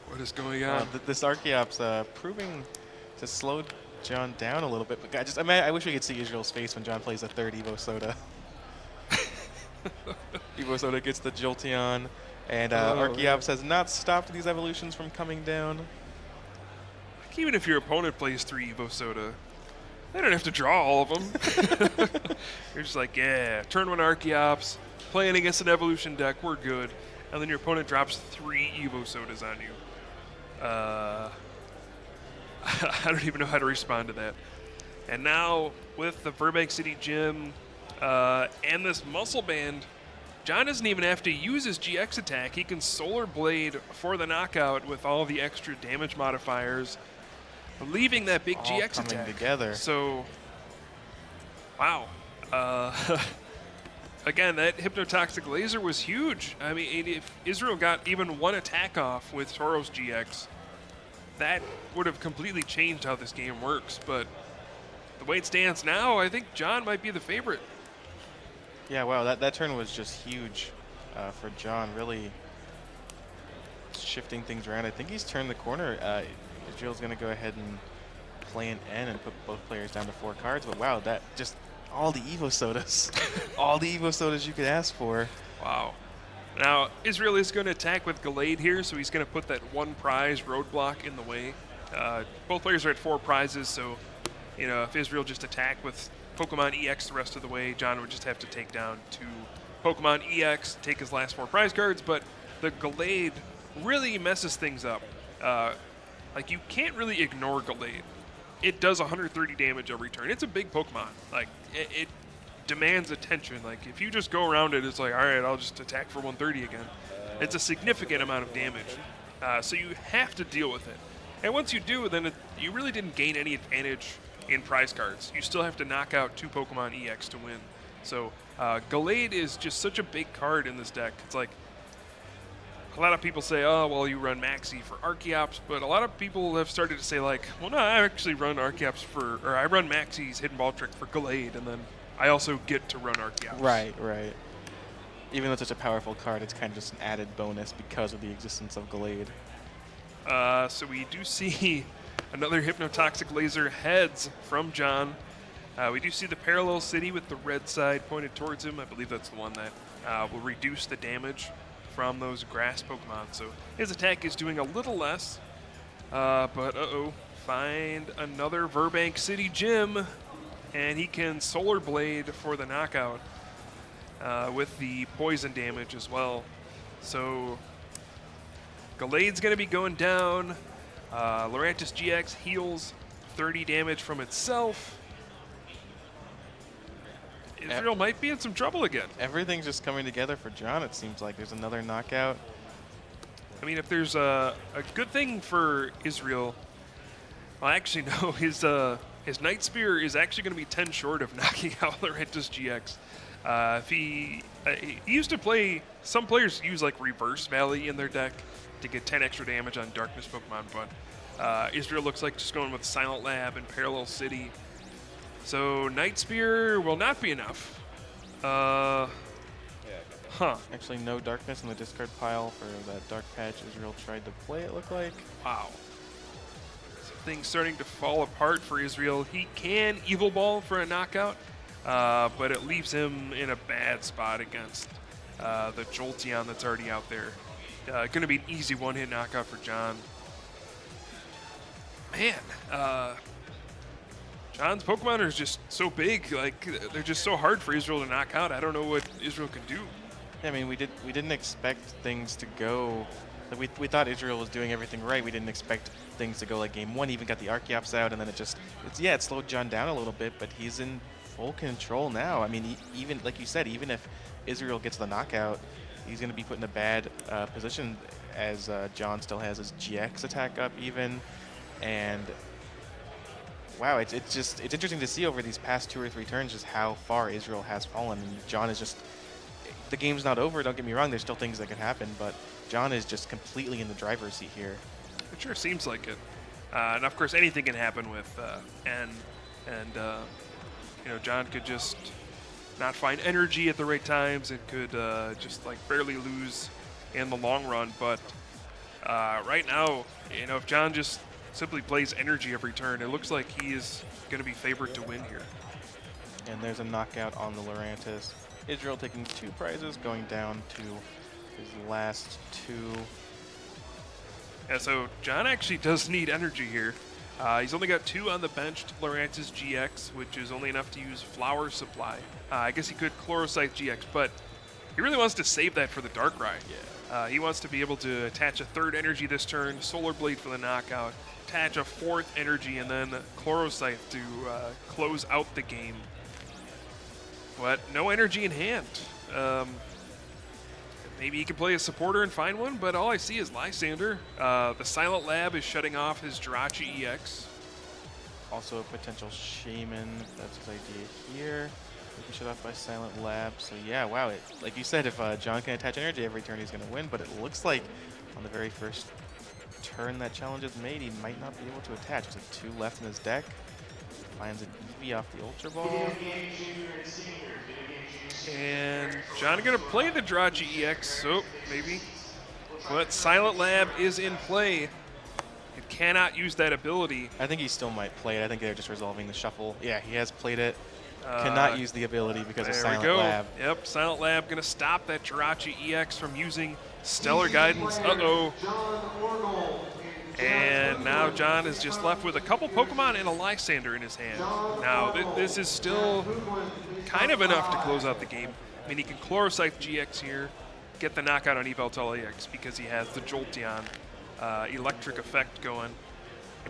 Speaker 2: What is going on?
Speaker 1: This Archeops proving to slow John down a little bit. But I wish we could see Israel's face when John plays a third Evo Soda. Evo Soda gets the Jolteon, and Archeops has not stopped these evolutions from coming down.
Speaker 2: Like even if your opponent plays 3 Evo Soda, they don't have to draw all of them. You're just like, yeah, turn 1 Archeops, playing against an evolution deck, we're good. And then your opponent drops 3 Evo Sodas on you. I don't even know how to respond to that. And now, with the Burbank City Gym and this Muscle Band, John doesn't even have to use his GX attack. He can Solar Blade for the knockout with all the extra damage modifiers, leaving that big GX attack.
Speaker 1: Together.
Speaker 2: So, wow. Again, that Hypnotoxic Laser was huge. I mean, if Israel got even one attack off with Tauros GX, that would have completely changed how this game works. But the way it stands now, I think John might be the favorite.
Speaker 1: Yeah, wow, that turn was just huge for John, really shifting things around. I think he's turned the corner. Israel's going to go ahead and play an N and put both players down to 4 cards. But wow, that just all the Evo Sodas. All the Evo Sodas you could ask for.
Speaker 2: Wow. Now, Israel is going to attack with Gallade here, so he's going to put that 1 prize roadblock in the way. Both players are at 4 prizes, so you know if Israel just attacked with Pokemon EX the rest of the way, John would just have to take down 2 Pokemon EX, take his last 4 prize cards, but the Gallade really messes things up. Like, you can't really ignore Gallade. it does 130 damage every turn. It's a big Pokemon. Like, it demands attention. Like, if you just go around it, it's like, all right, I'll just attack for 130 again. It's a significant amount of damage. So you have to deal with it. And once you do, then you really didn't gain any advantage in prize cards. You still have to knock out 2 Pokemon EX to win. So Gallade is just such a big card in this deck. It's like, a lot of people say, oh, well, you run Maxi for Archeops, but a lot of people have started to say, like, well, no, I actually run Archeops or I run Maxi's Hidden Ball Trick for Gallade, and then I also get to run Archeops.
Speaker 1: Right. Even though it's such a powerful card, it's kind of just an added bonus because of the existence of Gallade.
Speaker 2: So we do see another Hypnotoxic Laser heads from John. We do see the Parallel City with the red side pointed towards him. I believe that's the one that will reduce the damage from those grass Pokemon. So his attack is doing a little less. But find another Burbank City gym, and he can Solar Blade for the knockout with the poison damage as well. So Gallade's going to be going down. Lurantis GX heals 30 damage from itself. Israel might be in some trouble again.
Speaker 1: Everything's just coming together for John, it seems like. There's another knockout.
Speaker 2: I mean, if there's a good thing for Israel, well, actually, no, his Night Spear is actually going to be 10 short of knocking out Lurantis GX. If he used to play, some players use like Reverse Valley in their deck to get 10 extra damage on Darkness Pokemon, but Israel looks like just going with Silent Lab and Parallel City. So Night Spear will not be enough.
Speaker 1: Actually, no darkness in the discard pile for that dark patch Israel tried to play, it looked like.
Speaker 2: Wow. Things starting to fall apart for Israel. He can Evil Ball for a knockout, but it leaves him in a bad spot against the Jolteon that's already out there. Going to be an easy one-hit knockout for John. Man, John's Pokemon are just so big. Like, they're just so hard for Israel to knock out. I don't know what Israel can do.
Speaker 1: Yeah, I mean, we didn't expect things to go. Like we thought Israel was doing everything right. We didn't expect things to go like game 1. Even got the Archeops out, and then it slowed John down a little bit, but he's in full control now. I mean, even like you said, even if Israel gets the knockout, he's going to be put in a bad position as John still has his GX attack up even, and wow, it's interesting to see over these past 2 or 3 turns just how far Israel has fallen. And John is just, the game's not over, don't get me wrong, there's still things that could happen, but John is just completely in the driver's seat here.
Speaker 2: It sure seems like it. And of course, anything can happen with N. And John could just not find energy at the right times. It could just like barely lose in the long run. But right now, if John just simply plays energy every turn, it looks like he is going to be favored to win here.
Speaker 1: And there's a knockout on the Lurantis. Israel taking 2 prizes, going down to his last 2.
Speaker 2: Yeah, so John actually does need energy here. He's only got 2 on the bench to Lurantis GX, which is only enough to use Flower Supply. I guess he could Chloroscythe GX, but he really wants to save that for the Darkrai.
Speaker 1: Yeah.
Speaker 2: He wants to be able to attach a 3rd energy this turn, Solar Blade for the knockout, attach a 4th energy, and then Chloroscythe to close out the game. But no energy in hand. Maybe he can play a supporter and find one, but all I see is Lysander. The Silent Lab is shutting off his Jirachi EX.
Speaker 1: Also a potential Shaman, that's his idea here. We can shut off by Silent Lab. So yeah, wow, like you said, if John can attach energy every turn, he's going to win, but it looks like on the very first turn that challenge is made, he might not be able to attach. There's 2 left in his deck. Finds an Eevee off the Ultra Ball.
Speaker 2: And John gonna play the Jirachi EX, so maybe. But Silent Lab is in play. It cannot use that ability.
Speaker 1: I think he still might play it. I think they're just resolving the shuffle. Yeah, he has played it. Cannot use the ability because of Silent Lab.
Speaker 2: Yep, Silent Lab gonna stop that Jirachi EX from using Stellar Guidance. Uh-oh. And now John is just left with a couple Pokemon and a Lysander in his hand. Now, this is still kind of enough to close out the game. I mean, he can Chloroscythe GX here, get the knockout on Yveltal EX because he has the Jolteon electric effect going.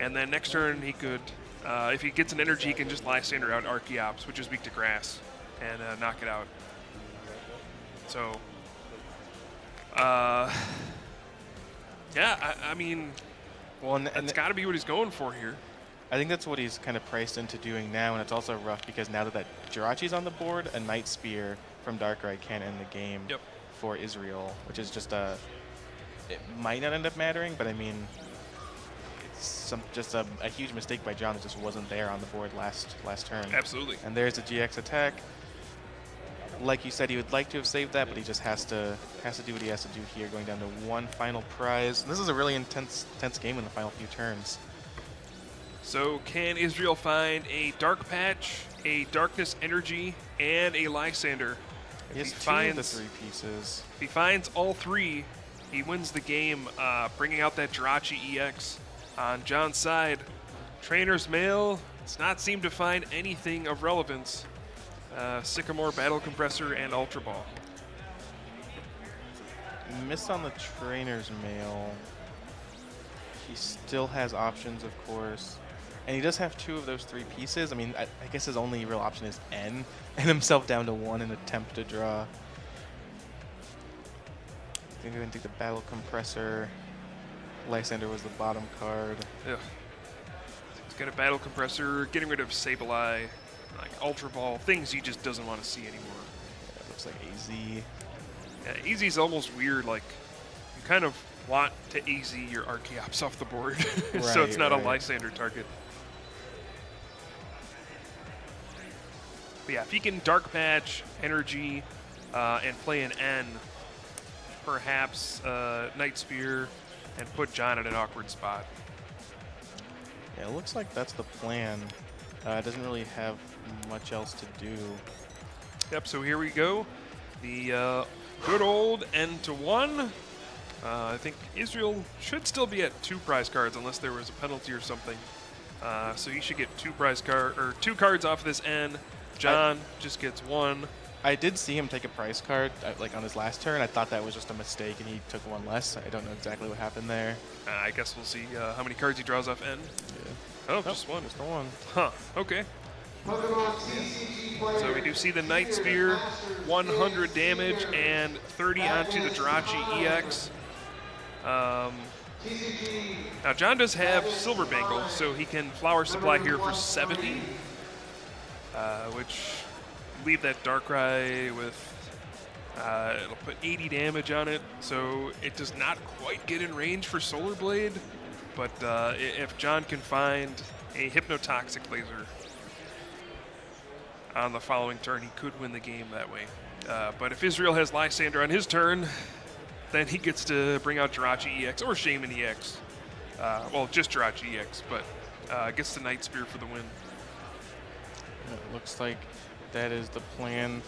Speaker 2: And then next turn he could If he gets an energy, he can just Lysander out Archeops, which is weak to grass, and knock it out. So, yeah, I mean,
Speaker 1: Well,
Speaker 2: that's got to be what he's going for here.
Speaker 1: I think that's what he's kind of priced into doing now, and it's also rough because now that Jirachi's on the board, a Night Spear from Darkrai can end the game for Israel, which is just it might not end up mattering, but I mean, it's just a huge mistake by John that just wasn't there on the board last turn.
Speaker 2: Absolutely.
Speaker 1: And there's the GX attack. Like you said, he would like to have saved that, but he just has to do what he has to do here, going down to one final prize. And this is a really intense game in the final few turns.
Speaker 2: So can Israel find a Dark Patch, a Darkness Energy, and a Lysander?
Speaker 1: He has two of the three pieces.
Speaker 2: If he finds all three, he wins the game, bringing out that Jirachi EX. On John's side, Trainer's Mail does not seem to find anything of relevance. Sycamore, Battle Compressor, and Ultra Ball.
Speaker 1: Missed on the Trainer's Mail. He still has options, of course. And he does have two of those three pieces. I mean, I guess his only real option is N, and himself down to one and attempt to draw. I think we're going to take the Battle Compressor. Lysander was the bottom card.
Speaker 2: Yeah. He's got a Battle Compressor, getting rid of Sableye, like Ultra Ball, things he just doesn't want to see anymore.
Speaker 1: Yeah, it looks like AZ.
Speaker 2: Yeah, AZ's almost weird, like, you kind of want to AZ your Archeops off the board, so it's not a Lysander target. But yeah, if he can Dark Patch, Energy, and play an N, perhaps Night Spear, and put John in an awkward spot.
Speaker 1: Yeah, it looks like that's the plan. It doesn't really have much else to do.
Speaker 2: Yep, so here we go. The good old N to 1. I think Israel should still be at 2 prize cards unless there was a penalty or something. So he should get 2 cards off this N. John just gets 1.
Speaker 1: I did see him take a prize card like on his last turn. I thought that was just a mistake and he took one less. I don't know exactly what happened there.
Speaker 2: I guess we'll see how many cards he draws off N.
Speaker 1: Yeah.
Speaker 2: Oh, just one.
Speaker 1: Just the one.
Speaker 2: Huh, okay. So we do see the Night Spear, 100 damage and 30 onto the Jirachi EX. Now John does have Silver Bangle, so he can Flower Supply here for 70, which leave that Darkrai with, it'll put 80 damage on it, so it does not quite get in range for Solar Blade, but if John can find a Hypnotoxic Laser on the following turn, he could win the game that way. But if Israel has Lysander on his turn, then he gets to bring out Jirachi EX or Shaman EX. Well, just Jirachi EX, but gets the Night Spear for the win.
Speaker 1: It looks like that is the plan.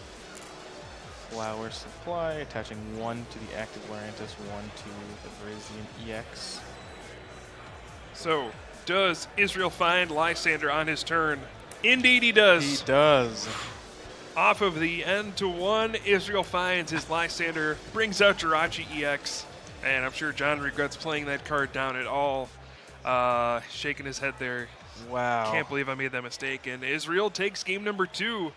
Speaker 1: Flower Supply, attaching 1 to the active Lurantis, 1 to the Brazian EX.
Speaker 2: So, does Israel find Lysander on his turn? Indeed he does.
Speaker 1: He does.
Speaker 2: Off of the N to 1, Israel finds his Lysander, brings out Jirachi EX, and I'm sure John regrets playing that card down at all. Shaking his head there.
Speaker 1: Wow.
Speaker 2: Can't believe I made that mistake. And Israel takes game number 2.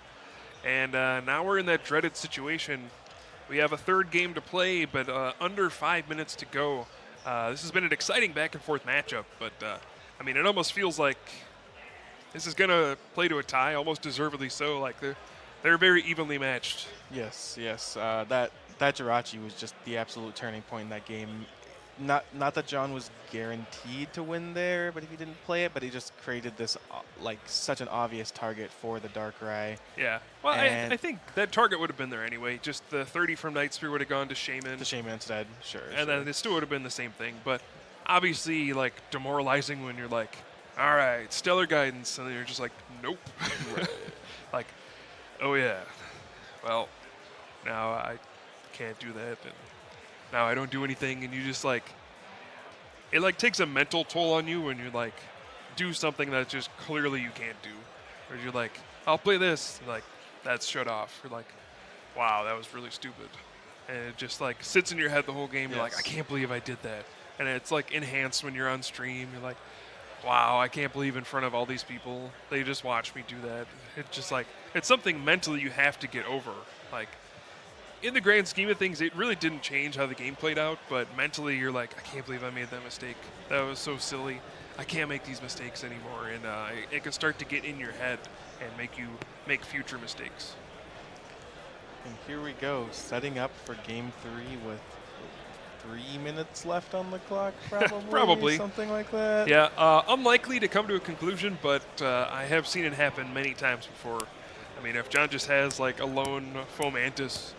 Speaker 2: And now we're in that dreaded situation. We have a third game to play, but under 5 minutes to go. This has been an exciting back and forth matchup, but I mean, it almost feels like this is gonna play to a tie, almost deservedly so. Like they're very evenly matched.
Speaker 1: Yes. That Jirachi was just the absolute turning point in that game. Not that John was guaranteed to win there, but if he didn't play it, but he just created this like such an obvious target for the Darkrai.
Speaker 2: Yeah. Well, I think that target would have been there anyway. Just the 30 from Night Spear would have gone to Shaman.
Speaker 1: To Shaman instead, sure.
Speaker 2: And then it still would have been the same thing. But obviously, like, demoralizing when you're like, all right, Stellar Guidance, and then you're just like, nope. Like, oh yeah. Well, now I can't do that. And now I don't do anything, and you just like, it like takes a mental toll on you when you like do something that just clearly you can't do. Or you're like, I'll play this, and like, that's shut off. You're like, wow, that was really stupid. And it just like sits in your head the whole game. You're like, I can't believe I did that. And it's like enhanced when you're on stream. You're like, wow, I can't believe in front of all these people they just watched me do that. It's just like, it's something mentally you have to get over. Like, in the grand scheme of things, it really didn't change how the game played out, but mentally you're like, I can't believe I made that mistake. That was so silly. I can't make these mistakes anymore. And it can start to get in your head and make you make future mistakes.
Speaker 1: And here we go, setting up for game 3 with 3 minutes left on the clock, probably.
Speaker 2: Probably.
Speaker 1: Something like that.
Speaker 2: Yeah, unlikely to come to a conclusion, but I have seen it happen many times before. I mean, if John just has like a lone Fomantis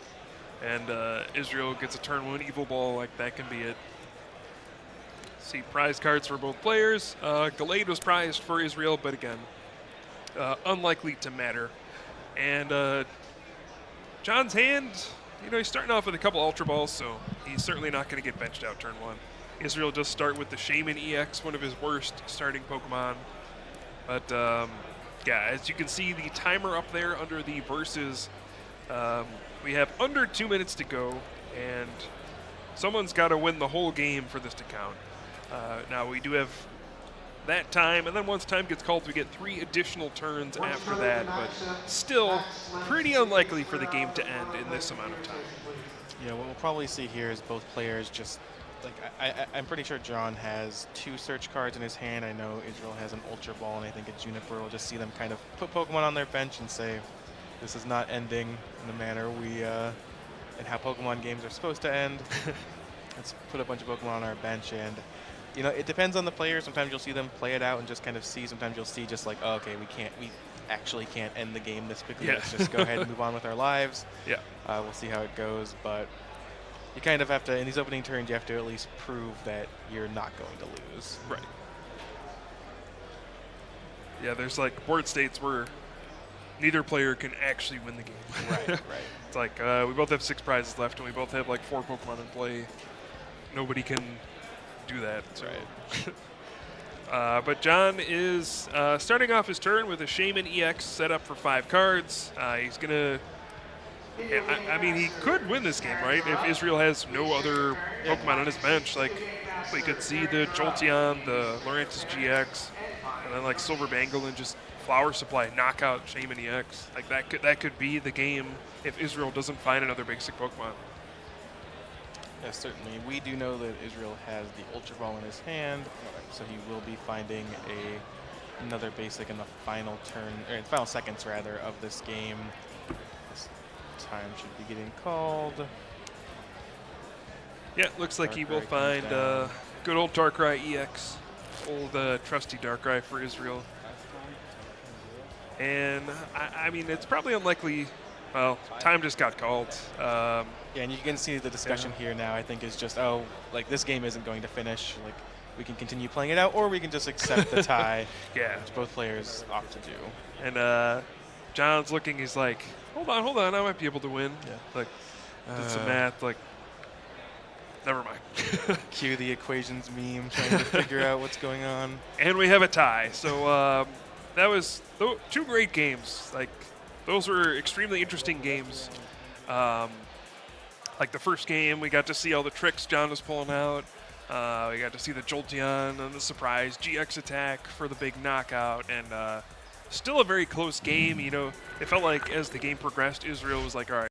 Speaker 2: and Israel gets a turn 1 Evil Ball, like that can be it. See prize cards for both players. Gallade was prized for Israel, but again, unlikely to matter. And John's hand, you know, he's starting off with a couple Ultra Balls, so he's certainly not going to get benched out turn 1. Israel does start with the Shaman EX, one of his worst starting Pokemon. But yeah, as you can see, the timer up there under the versus, we have under 2 minutes to go, and someone's got to win the whole game for this to count. Now, we do have that time, and then once time gets called, we get 3 additional turns after that, but still pretty unlikely for the game to end in this amount of time.
Speaker 1: Yeah, what we'll probably see here is both players just, like, I'm pretty sure John has 2 search cards in his hand. I know Israel has an Ultra Ball, and I think a Juniper. We'll just see them kind of put Pokemon on their bench and say, this is not ending in the manner we, and how Pokemon games are supposed to end. Let's put a bunch of Pokemon on our bench, and you know, it depends on the player. Sometimes you'll see them play it out and just kind of see. Sometimes you'll see just like, oh, okay, we actually can't end the game this quickly.
Speaker 2: Yeah.
Speaker 1: Let's just go ahead and move on with our lives.
Speaker 2: Yeah.
Speaker 1: We'll see how it goes, but you kind of have to, in these opening turns, you have to at least prove that you're not going to lose.
Speaker 2: Right. Yeah, there's like board states where neither player can actually win the game.
Speaker 1: Right, right.
Speaker 2: It's like we both have 6 prizes left, and we both have like 4 Pokemon in play. Nobody can do that. So.
Speaker 1: Right.
Speaker 2: But John is starting off his turn with a Shaman EX set up for 5 cards. He's going to... I mean, he could win this game, right? If Israel has no other Pokemon on his bench. Like, we could see the Jolteon, the Lurantis GX, and then like Silver Bangle and just Flower Supply knock out Shaman EX. Like, that could be the game if Israel doesn't find another basic Pokemon.
Speaker 1: Yes, certainly. We do know that Israel has the Ultra Ball in his hand, so he will be finding another basic in the final turn, or in the final seconds rather, of this game. This time should be getting called.
Speaker 2: Yeah, looks like he will
Speaker 1: Darkrai
Speaker 2: find
Speaker 1: comes down.
Speaker 2: good old Darkrai EX, old trusty Darkrai for Israel. And I mean, it's probably unlikely. Well, time just got called.
Speaker 1: Yeah, and you can see the discussion here now, I think, is just, oh, like, this game isn't going to finish. Like, we can continue playing it out, or we can just accept the tie,
Speaker 2: Yeah.
Speaker 1: which both players opt to do.
Speaker 2: And John's looking, he's like, hold on, I might be able to win.
Speaker 1: Yeah.
Speaker 2: Like, did some math, like, never mind.
Speaker 1: Cue the equations meme, trying to figure out what's going on.
Speaker 2: And we have a tie. So that was 2 great games. Like, those were extremely interesting games. Like the first game, we got to see all the tricks John was pulling out. We got to see the Jolteon and the surprise GX attack for the big knockout. And still a very close game. You know, it felt like as the game progressed, Israel was like, all right,